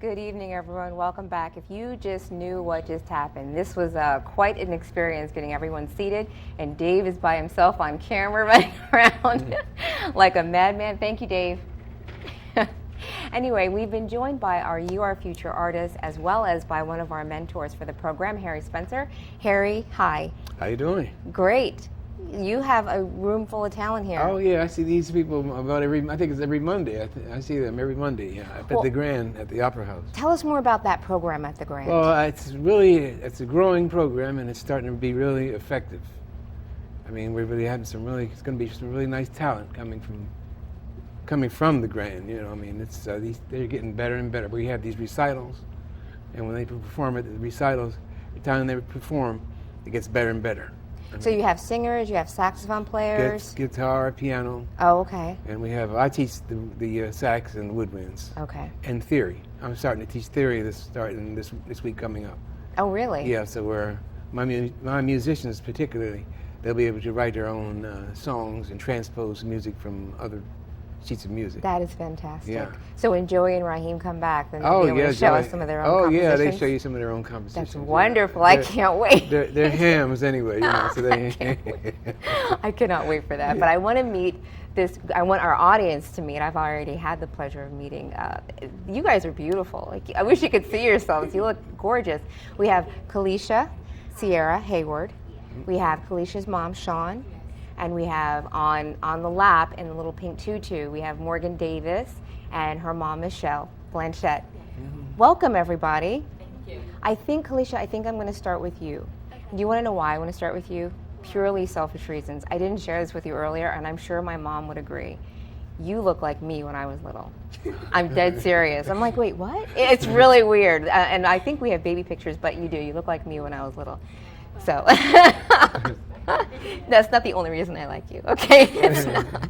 Good evening, everyone. Welcome back. If you just knew what just happened, this was quite an experience getting everyone seated, and Dave is by himself on camera running around like a madman. Thank you, Dave. Anyway, we've been joined by our You Are Future artist as well as by one of our mentors for the program, Harry Spencer. Harry, hi. How you doing? Great. You have a room full of talent here. Oh yeah, I see these people about I think it's every Monday. I see them every Monday up at the Grand at the Opera House. Tell us more about that program at the Grand. Well, it's a growing program and it's starting to be really effective. I mean, we're really having it's going to be some really nice talent coming from the Grand. You know, I mean, they're getting better and better. We have these recitals, and when they perform at the recitals, the time they perform, it gets better and better. So you have singers, you have saxophone players? Guitar, piano. Oh, okay. And I teach the sax and the woodwinds. Okay. And theory. I'm starting to teach theory starting this week coming up. Oh, really? Yeah, so my musicians particularly, they'll be able to write their own songs and transpose music from other sheets of music. That is fantastic. Yeah. So when Joey and Raheem come back, then they'll be able to show us some of their own compositions? Oh, yeah, they show you some of their own compositions. That's wonderful. I can't wait. They're hams anyway, you know. So I cannot wait for that. Yeah. But I want to meet I want our audience to meet. I've already had the pleasure of meeting. You guys are beautiful. Like, I wish you could see yourselves. You look gorgeous. We have Kalisha Sierra Hayward. We have Kalisha's mom, Sean. And we have on the lap in the little pink tutu, we have Morgan Davis and her mom, Michelle Blanchette. Mm-hmm. Welcome, everybody. Thank you. Kalisha, I think I'm going to start with you. Do you want to know why I want to start with you? Purely selfish reasons. I didn't share this with you earlier, and I'm sure my mom would agree. You look like me when I was little. I'm dead serious. I'm like, wait, what? It's really weird. And I think we have baby pictures, but you do. You look like me when I was little. So... That's not the only reason I like you, okay? It's not.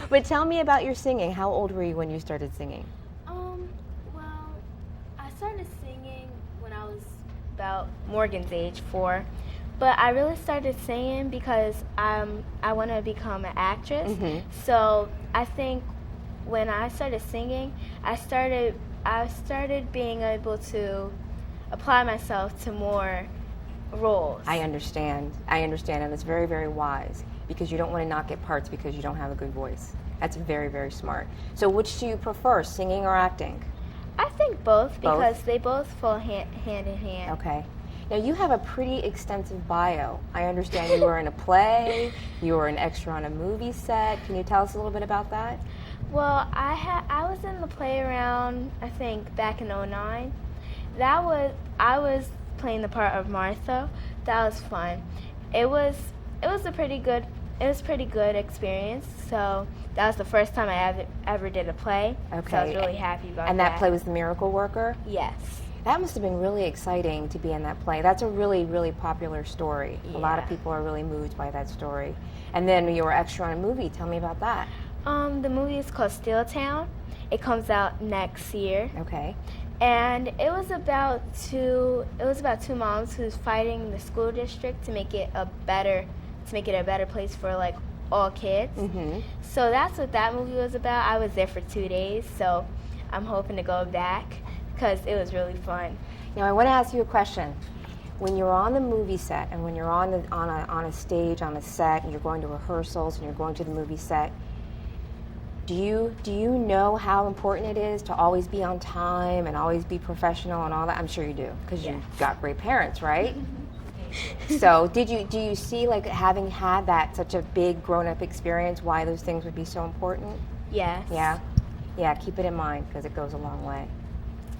But tell me about your singing. How old were you when you started singing? Well, I started singing when I was about Morgan's age, 4. But I really started singing because I want to become an actress. Mm-hmm. So I think when I started singing, I started being able to apply myself to more roles. I understand, and it's very, very wise because you don't want to not get parts because you don't have a good voice. That's very, very smart. So which do you prefer, singing or acting? I think both because they both fall hand in hand. Okay. Now you have a pretty extensive bio. I understand you were in a play, you were an extra on a movie set. Can you tell us a little bit about that? Well, I was in the play around, I think, back in 2009. I was playing the part of Martha. That was fun. It was a pretty good experience. So that was the first time I ever did a play. Okay. So I was really happy about that. And that play was The Miracle Worker? Yes. That must have been really exciting to be in that play. That's a really, really popular story. Yeah. A lot of people are really moved by that story. And then you were extra on a movie. Tell me about that. The movie is called Steel Town. It comes out next year. Okay. And it was about two moms who's fighting the school district to make it a better place for like all kids. Mm-hmm. So that's what that movie was about. I was there for 2 days, so I'm hoping to go back because it was really fun. Now I want to ask you a question. When you're on the movie set and when you're on a stage, on a set, and you're going to rehearsals and you're going to the movie set, do you know how important it is to always be on time and always be professional and all that? I'm sure you do because you've got great parents, right? So do you see, like, having had that such a big grown-up experience, why those things would be so important? Yes. Yeah, keep it in mind because it goes a long way.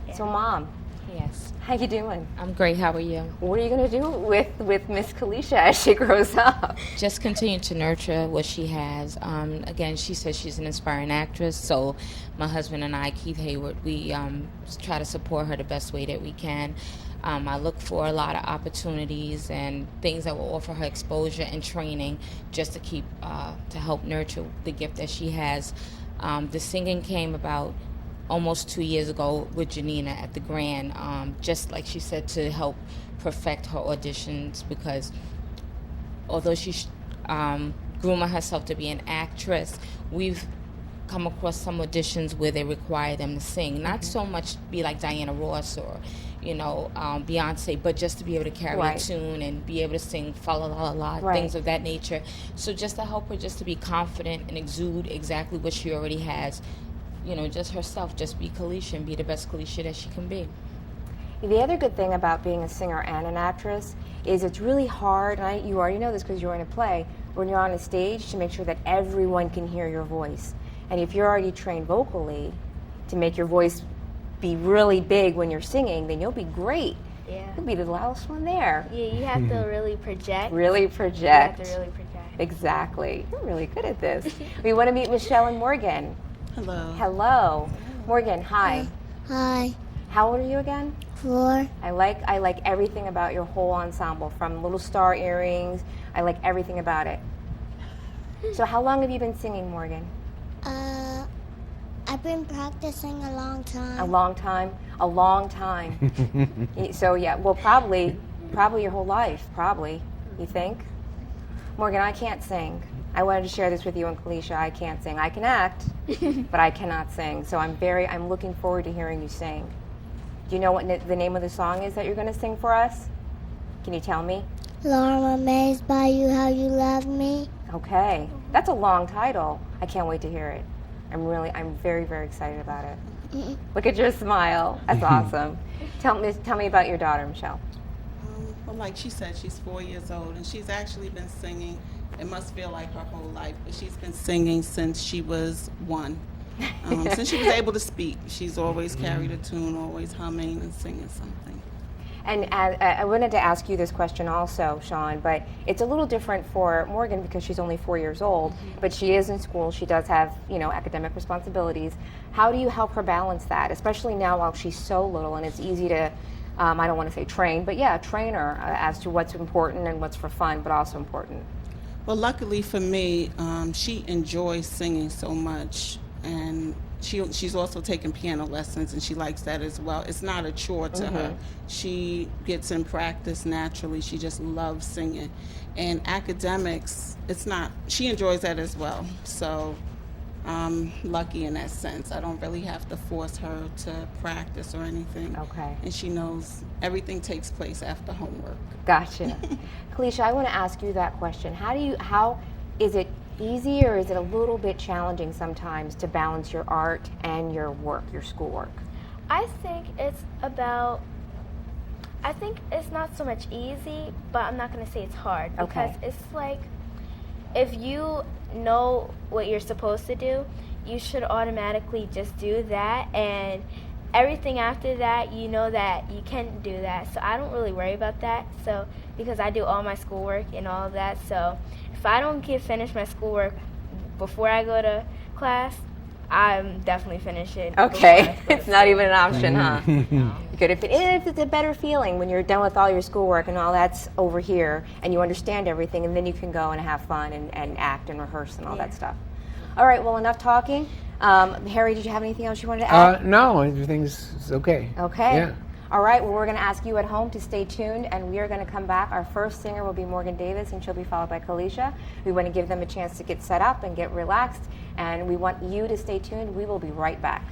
Yeah. So Mom. Yes. How you doing? I'm great. How are you? What are you going to do with Miss Kalisha as she grows up? Just continue to nurture what she has. Again, she says she's an inspiring actress, so my husband and I, Keith Hayward, we try to support her the best way that we can. I look for a lot of opportunities and things that will offer her exposure and training just to keep to help nurture the gift that she has. The singing came about almost 2 years ago with Janina at the Grand, just like she said, to help perfect her auditions, because although she's grooming herself to be an actress, we've come across some auditions where they require them to sing. Not so much be like Diana Ross or, Beyonce, but just to be able to carry a tune and be able to sing fa la la la, things of that nature. So just to help her just to be confident and exude exactly what she already has, just herself, just be Kalisha and be the best Kalisha that she can be. The other good thing about being a singer and an actress is it's really hard, and you already know this because you're in a play, when you're on a stage to make sure that everyone can hear your voice. And if you're already trained vocally to make your voice be really big when you're singing, then you'll be great. Yeah. You'll be the loudest one there. Yeah, you have to really project. Really project. You have to really project. Exactly. You're really good at this. We want to meet Michelle and Morgan. Hello. Hello. Morgan, hi. Hi. How old are you again? 4. I like everything about your whole ensemble, from little star earrings. I like everything about it. So how long have you been singing, Morgan? I've been practicing a long time. A long time? A long time. So yeah, well probably your whole life, probably, you think? Morgan, I can't sing. I wanted to share this with you and Kalisha. I can't sing. I can act, but I cannot sing. So I'm looking forward to hearing you sing. Do you know what the name of the song is that you're going to sing for us? Can you tell me? Lord, I'm amazed by you, how you love me. Okay. That's a long title. I can't wait to hear it. I'm very, very excited about it. Look at your smile. That's awesome. Tell me about your daughter, Michelle. Well, like she said, she's 4 years old, and she's actually been singing. It must feel like her whole life, but she's been singing since she was 1. Since she was able to speak, she's always carried a tune, always humming and singing something. And I wanted to ask you this question also, Sean, but it's a little different for Morgan because she's only 4 years old, but she is in school. She does have, academic responsibilities. How do you help her balance that, especially now while she's so little and it's easy to, I don't want to say train, but yeah, train her as to what's important and what's for fun, but also important? Well, luckily for me, she enjoys singing so much, and she's also taken piano lessons, and she likes that as well. It's not a chore to her. She gets in practice naturally. She just loves singing. And academics, she enjoys that as well. So I'm lucky in that sense. I don't really have to force her to practice or anything. Okay. And she knows everything takes place after homework. Gotcha. Kalisha, I want to ask you that question. How is it easy, or is it a little bit challenging sometimes to balance your art and your work, your schoolwork? I think it's not so much easy, but I'm not going to say it's hard. Because it's like, if you know what you're supposed to do, you should automatically just do that, and everything after that, you know that you can do that. So I don't really worry about that. So because I do all my schoolwork and all of that, so if I don't finish my schoolwork before I go to class, I'm definitely finish it. Okay, it's not even an option, huh? Good. If it's a better feeling when you're done with all your schoolwork and all that's over here, and you understand everything, and then you can go and have fun and act and rehearse and all that stuff. All right. Well, enough talking. Harry, did you have anything else you wanted to add? No, everything's okay. Okay. Yeah. All right, well, we're going to ask you at home to stay tuned, and we are going to come back. Our first singer will be Morgan Davis, and she'll be followed by Kalisha. We want to give them a chance to get set up and get relaxed, and we want you to stay tuned. We will be right back.